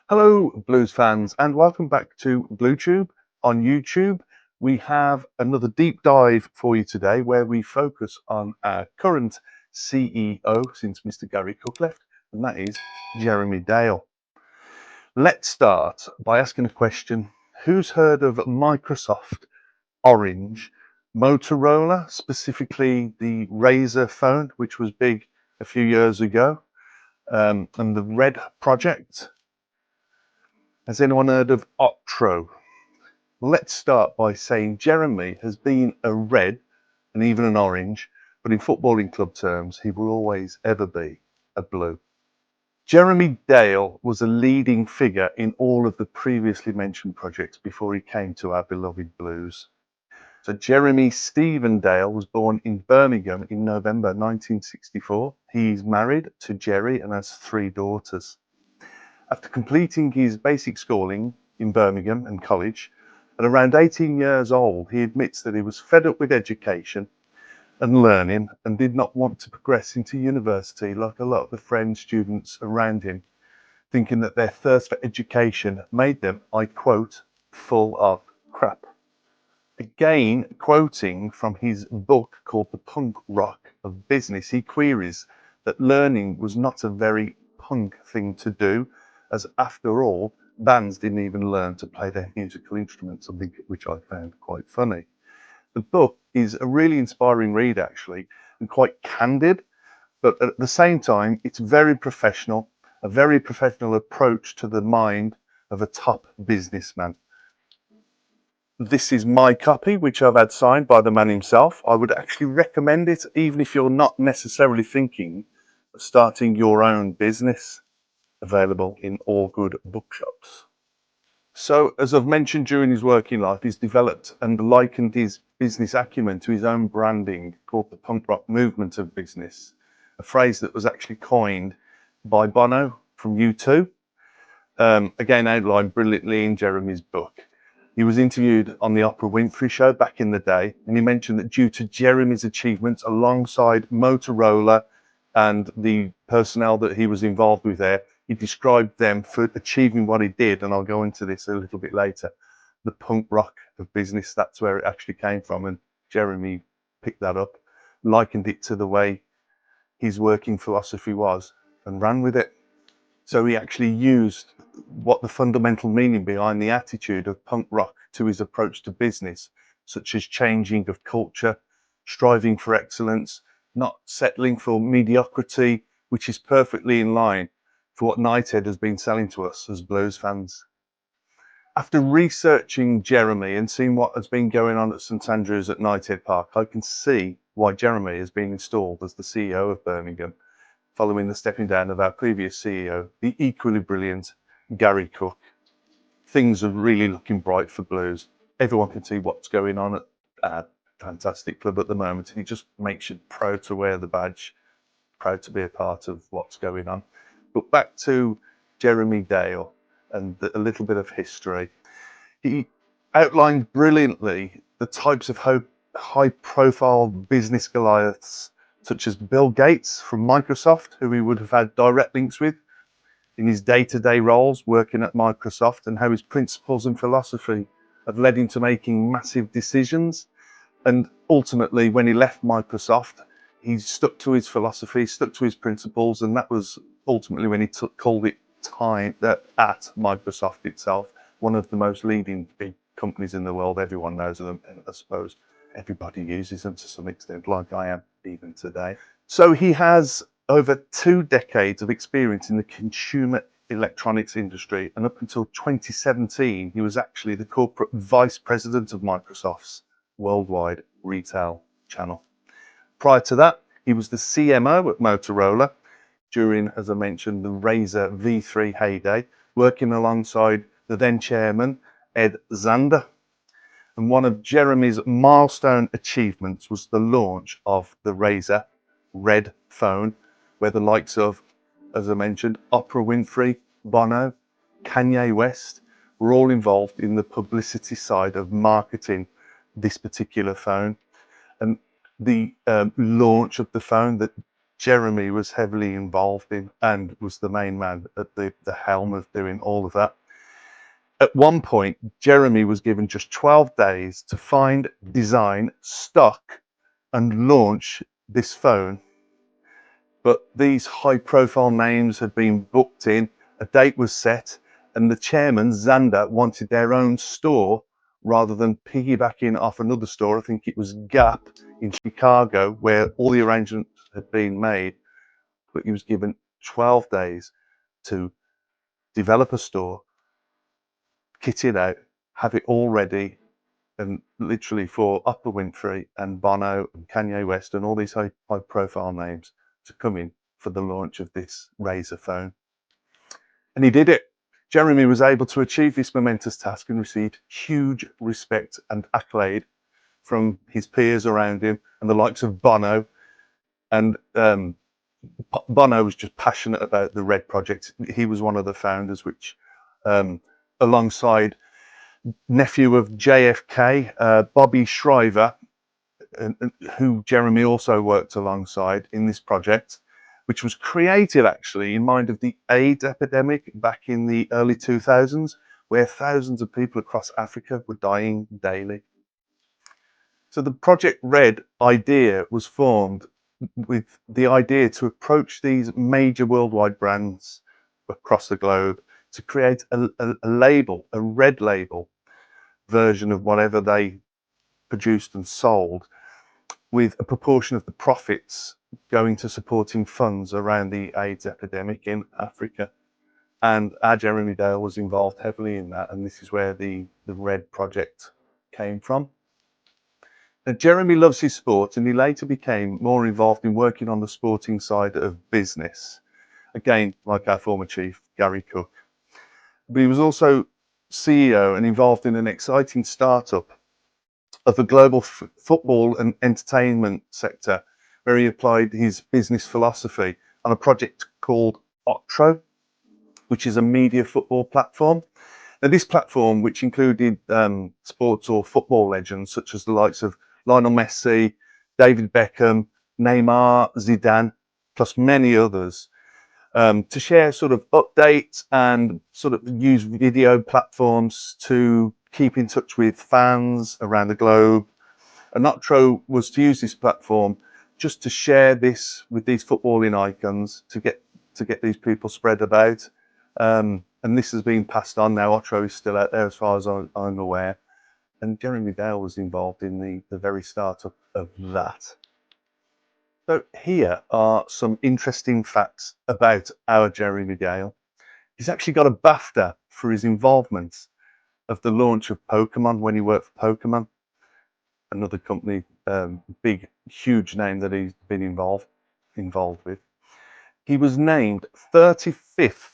Hello, blues fans, and welcome back to BlueTube on YouTube. We have another deep dive for you today where we focus on our current CEO since Mr. Gary Cook left, and that is Jeremy Dale. Let's start by asking a question. Who's heard of Microsoft Orange, Motorola, specifically the Razr phone, which was big a few years ago, and the Red project? Has anyone heard of OTRA? Let's start by saying Jeremy has been a red and even an orange, but in footballing club terms, he will always ever be a blue. Jeremy Dale was a leading figure in all of the previously mentioned projects before he came to our beloved Blues. So Jeremy Stephen Dale was born in Birmingham in November 1964. He's married to Jerry and has 3 daughters. After completing his basic schooling in Birmingham and college, at around 18 years old, he admits that he was fed up with education and learning and did not want to progress into university like a lot of the friends, students around him, thinking that their thirst for education made them, I quote, full of crap. Again, quoting from his book called The Punk Rock of Business, he queries that learning was not a very punk thing to do, as after all, bands didn't even learn to play their musical instruments, something which I found quite funny. The book is a really inspiring read, actually, and quite candid, but at the same time, it's very professional, a very professional approach to the mind of a top businessman. This is my copy, which I've had signed by the man himself. I would actually recommend it, even if you're not necessarily thinking of starting your own business. Available in all good bookshops. So, as I've mentioned during his working life, he's developed and likened his business acumen to his own branding called the punk rock movement of business, a phrase that was actually coined by Bono from U2, again outlined brilliantly in Jeremy's book. He was interviewed on the Oprah Winfrey Show back in the day, and he mentioned that due to Jeremy's achievements alongside Motorola and the personnel that he was involved with there, he described them for achieving what he did, and I'll go into this a little bit later. The punk rock of business, that's where it actually came from, and Jeremy picked that up, likened it to the way his working philosophy was, and ran with it. So he actually used what the fundamental meaning behind the attitude of punk rock to his approach to business, such as changing of culture, striving for excellence, not settling for mediocrity, which is perfectly in line for what Nighthead has been selling to us as blues fans. After researching Jeremy and seeing what has been going on at St Andrews at Nighthead Park, I can see why Jeremy has been installed as the CEO of Birmingham, following the stepping down of our previous CEO, the equally brilliant Gary Cook. Things are really looking bright for Blues. Everyone can see what's going on at our fantastic club at the moment, and it just makes you proud to wear the badge, proud to be a part of what's going on. But back to Jeremy Dale and a little bit of history. He outlined brilliantly the types of high-profile business Goliaths, such as Bill Gates from Microsoft, who he would have had direct links with in his day-to-day roles working at Microsoft, and how his principles and philosophy have led him to making massive decisions. And ultimately, when he left Microsoft, he stuck to his philosophy, stuck to his principles, and that was ultimately when he called it time that at Microsoft itself, one of the most leading big companies in the world. Everyone knows of them, and I suppose everybody uses them to some extent, like I am even today. So he has over 2 decades of experience in the consumer electronics industry, and up until 2017, he was actually the corporate vice president of Microsoft's worldwide retail channel. Prior to that, he was the CMO at Motorola during, as I mentioned, the Razr V3 heyday, working alongside the then chairman, Ed Zander. And one of Jeremy's milestone achievements was the launch of the Razr Red phone, where the likes of, as I mentioned, Oprah Winfrey, Bono, Kanye West were all involved in the publicity side of marketing this particular phone. And the launch of the phone that Jeremy was heavily involved in and was the main man at the helm of doing all of that. At one point, Jeremy was given just 12 days to find, design, stock, and launch this phone. But these high-profile names had been booked in, a date was set, and the chairman, Zander, wanted their own store rather than piggybacking off another store. I think it was Gap in Chicago, where all the arrangements had been made. But he was given 12 days to develop a store, kit it out, have it all ready, and literally for Oprah Winfrey and Bono and Kanye West and all these high profile names to come in for the launch of this Razor phone. And he did it. Jeremy was able to achieve this momentous task and received huge respect and accolade from his peers around him and the likes of Bono. And Bono was just passionate about the Red project. He was one of the founders, which alongside nephew of JFK, Bobby Shriver, who Jeremy also worked alongside in this project, which was created actually in mind of the AIDS epidemic back in the early 2000s, where thousands of people across Africa were dying daily. So the Project Red idea was formed with the idea to approach these major worldwide brands across the globe to create a label, a red label version of whatever they produced and sold, with a proportion of the profits going to supporting funds around the AIDS epidemic in Africa. And our Jeremy Dale was involved heavily in that, and this is where the Red project came from. Now, Jeremy loves his sport, and he later became more involved in working on the sporting side of business. Again, like our former chief, Gary Cook. But he was also CEO and involved in an exciting startup of the global football and entertainment sector, where he applied his business philosophy on a project called OTRA, which is a media football platform. Now, this platform, which included sports or football legends such as the likes of Lionel Messi, David Beckham, Neymar, Zidane, plus many others, to share sort of updates and sort of use video platforms to keep in touch with fans around the globe. And OTRA was to use this platform just to share this with these footballing icons to get these people spread about. And this has been passed on now. OTRA is still out there as far as I'm aware. And Jeremy Dale was involved in the very start of that. So here are some interesting facts about our Jeremy Dale. He's actually got a BAFTA for his involvement of the launch of Pokemon when he worked for Pokemon, another company, big, huge name that he's been involved with. He was named 35th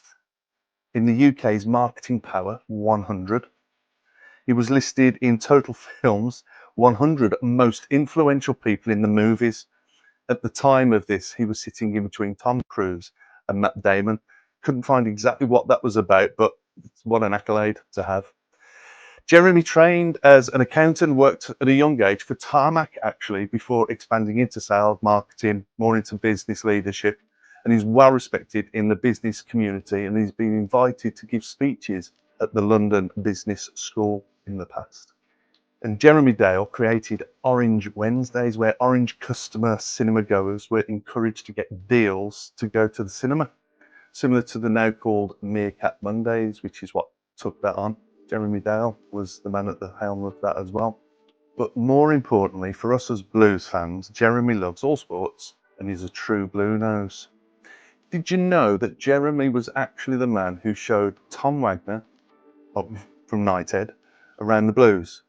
in the UK's Marketing Power 100. He was listed in Total Film's 100 most influential people in the movies. At the time of this, he was sitting in between Tom Cruise and Matt Damon. Couldn't find exactly what that was about, but what an accolade to have. Jeremy trained as an accountant, worked at a young age for Tarmac actually, before expanding into sales, marketing, more into business leadership. And he's well respected in the business community, and he's been invited to give speeches at the London Business School in the past. And Jeremy Dale created Orange Wednesdays, where Orange customer cinema goers were encouraged to get deals to go to the cinema, similar to the now called Meerkat Mondays, which is what took that on. Jeremy Dale was the man at the helm of that as well. But more importantly, for us as Blues fans, Jeremy loves all sports and is a true Blue Nose. Did you know that Jeremy was actually the man who showed Tom Wagner from Knighthead around the Blues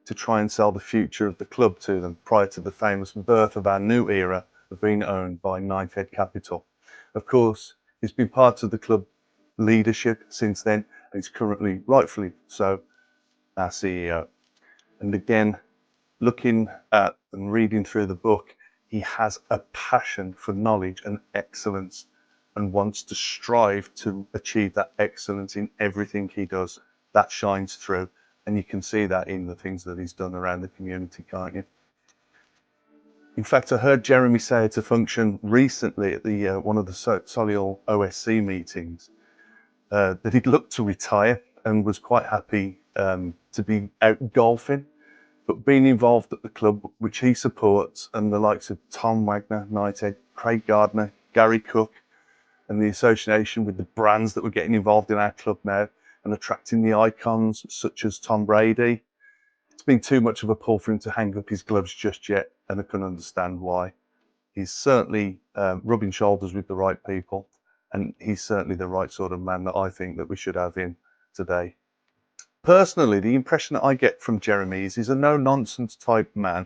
to try and sell the future of the club to them prior to the famous birth of our new era of being owned by Knighthead Capital? Of course, he's been part of the club leadership since then, and he's currently, rightfully so, our CEO. And again, looking at and reading through the book, he has a passion for knowledge and excellence and wants to strive to achieve that excellence in everything he does. That shines through, and you can see that in the things that he's done around the community, can't you? In fact, I heard Jeremy say at a function recently at the one of the Solihull OSC meetings that he'd looked to retire and was quite happy to be out golfing, but being involved at the club, which he supports, and the likes of Tom Wagner, Knighthead, Craig Gardner, Gary Cook, and the association with the brands that were getting involved in our club now and attracting the icons such as Tom Brady. It's been too much of a pull for him to hang up his gloves just yet, and I can understand why. He's certainly rubbing shoulders with the right people, and he's certainly the right sort of man that I think that we should have in today. Personally, the impression that I get from Jeremy is he's a no-nonsense type man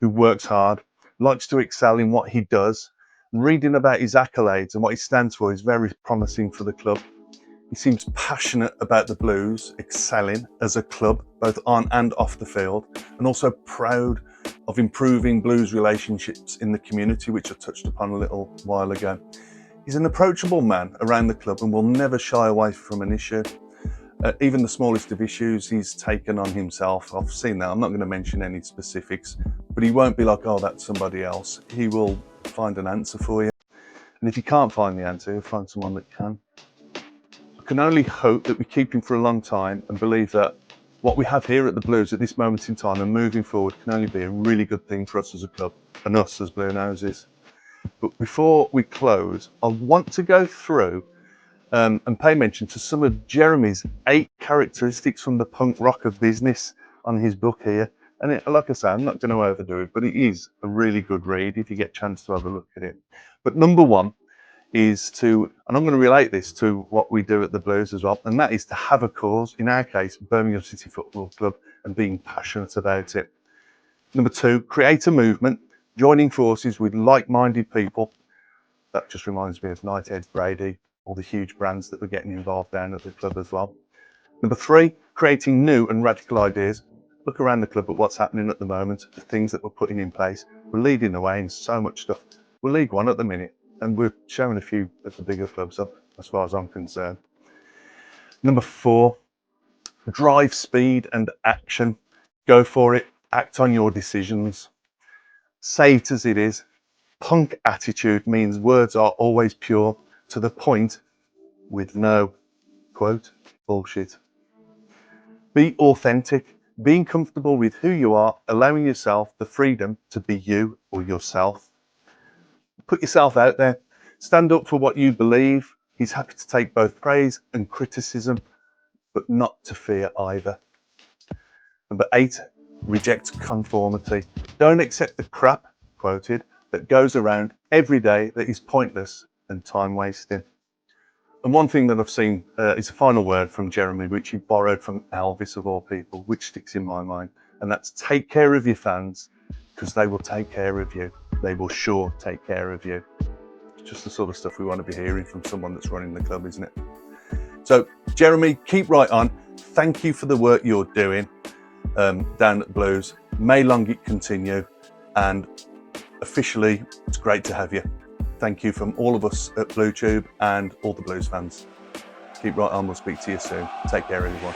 who works hard, likes to excel in what he does. Reading about his accolades and what he stands for is very promising for the club. He seems passionate about the Blues excelling as a club, both on and off the field, and also proud of improving Blues relationships in the community, which I touched upon a little while ago. He's an approachable man around the club and will never shy away from an issue. Even the smallest of issues he's taken on himself. I've seen that. I'm not going to mention any specifics, but he won't be like, oh, that's somebody else. He will find an answer for you. And if he can't find the answer, he'll find someone that can. I can only hope that we keep him for a long time and believe that what we have here at the Blues at this moment in time and moving forward can only be a really good thing for us as a club and us as Blue Noses. But before we close, I want to go through and pay mention to some of Jeremy's 8 characteristics from the punk rock of business on his book here. And like I say, I'm not going to overdo it, but it is a really good read if you get a chance to have a look at it. But number one is to, and I'm going to relate this to what we do at the Blues as well, and that is to have a cause, in our case, Birmingham City Football Club, and being passionate about it. Number 2, create a movement, joining forces with like-minded people. That just reminds me of Knighthead, Brady, all the huge brands that we're getting involved down at the club as well. Number 3, creating new and radical ideas. Look around the club at what's happening at the moment, the things that we're putting in place. We're leading the way in so much stuff. We're League One at the minute, and we're showing a few of the bigger clubs up, as far as I'm concerned. Number 4, drive, speed and action. Go for it, act on your decisions. Say it as it is. Punk attitude means words are always pure, to the point, with no, quote, bullshit. Be authentic, being comfortable with who you are, allowing yourself the freedom to be you or yourself. Put yourself out there, stand up for what you believe. He's happy to take both praise and criticism, but not to fear either. Number 8, reject conformity. Don't accept the crap, quoted, that goes around every day that is pointless and time wasting. And one thing that I've seen is a final word from Jeremy, which he borrowed from Elvis of all people, which sticks in my mind. And that's take care of your fans, because they will take care of you. They will sure take care of you. It's just the sort of stuff we want to be hearing from someone that's running the club, isn't it? So, Jeremy, keep right on. Thank you for the work you're doing down at the Blues. May long it continue. And officially, it's great to have you. Thank you from all of us at BlueTube and all the Blues fans. Keep right on. We'll speak to you soon. Take care, everyone.